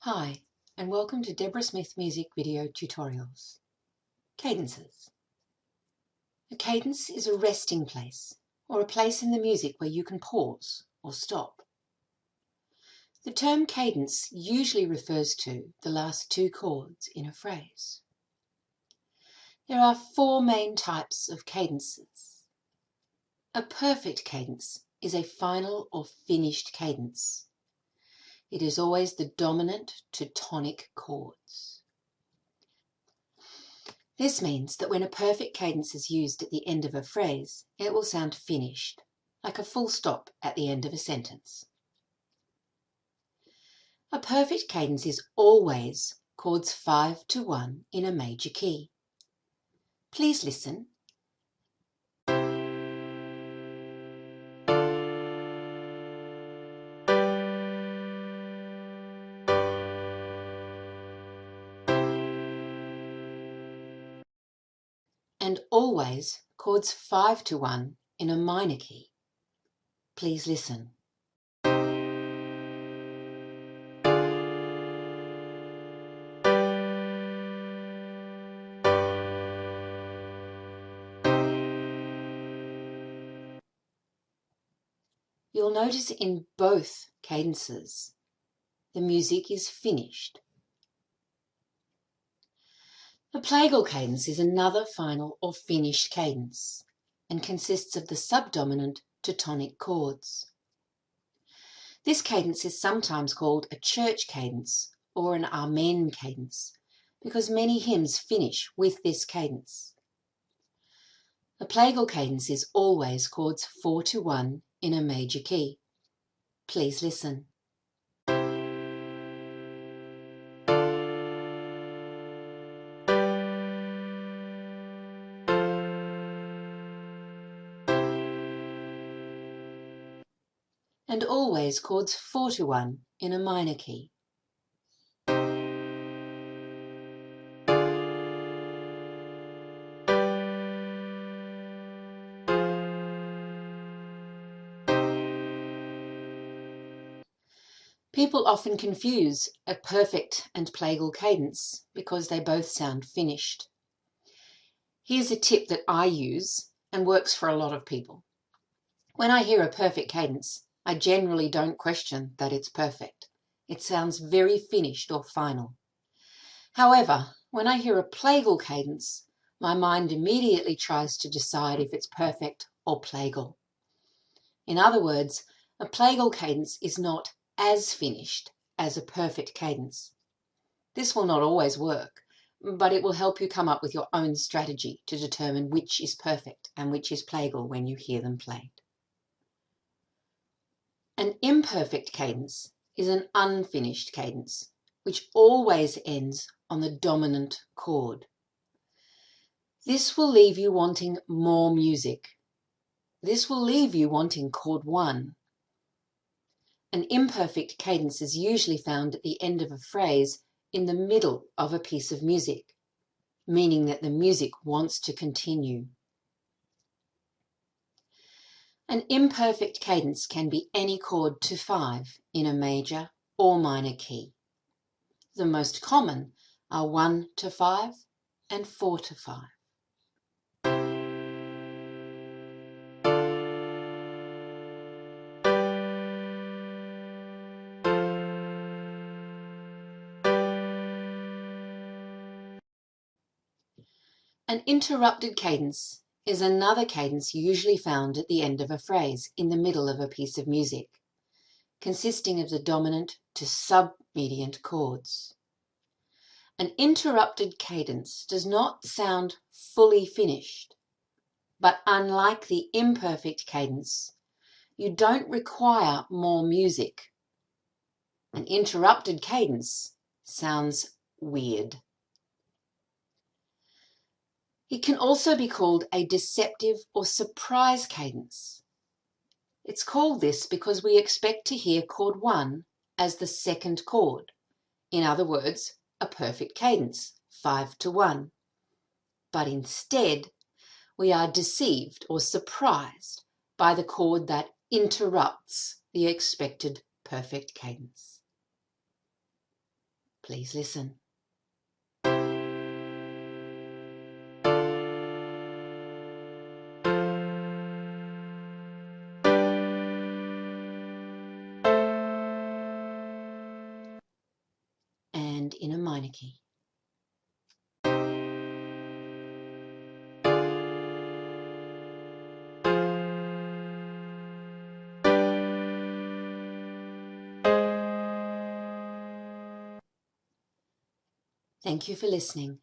Hi, and welcome to Deborah Smith Music Video Tutorials. Cadences. A cadence is a resting place, or a place in the music where you can pause or stop. The term cadence usually refers to the last two chords in a phrase. There are four main types of cadences. A perfect cadence is a final or finished cadence. It is always the dominant to tonic chords. This means that when a perfect cadence is used at the end of a phrase, it will sound finished, like a full stop at the end of a sentence. A perfect cadence is always chords 5 to 1 in a major key. Please listen. And always chords 5 to 1 in a minor key. Please listen. You'll notice in both cadences, the music is finished. The Plagal cadence is another final or finished cadence and consists of the subdominant to tonic chords. This cadence is sometimes called a church cadence or an amen cadence because many hymns finish with this cadence. The Plagal cadence is always chords 4 to 1 in a major key. Please listen. And always chords 4 to 1 in a minor key. People often confuse a perfect and Plagal cadence because they both sound finished. Here's a tip that I use and works for a lot of people. When I hear a perfect cadence, I generally don't question that it's perfect. It sounds very finished or final. However, when I hear a Plagal cadence, my mind immediately tries to decide if it's perfect or Plagal. In other words, a Plagal cadence is not as finished as a perfect cadence. This will not always work, but it will help you come up with your own strategy to determine which is perfect and which is Plagal when you hear them played. An imperfect cadence is an unfinished cadence, which always ends on the dominant chord. This will leave you wanting more music. This will leave you wanting chord 1. An imperfect cadence is usually found at the end of a phrase in the middle of a piece of music, meaning that the music wants to continue. An imperfect cadence can be any chord to 5 in a major or minor key. The most common are 1 to 5 and 4 to 5. An interrupted cadence is another cadence usually found at the end of a phrase in the middle of a piece of music, consisting of the dominant to submediant chords. An interrupted cadence does not sound fully finished, but unlike the imperfect cadence, you don't require more music. An interrupted cadence sounds weird. It can also be called a deceptive or surprise cadence. It's called this because we expect to hear chord 1 as the second chord. In other words, a perfect cadence, 5 to 1. But instead, we are deceived or surprised by the chord that interrupts the expected perfect cadence. Please listen. And in a minor key. Thank you for listening.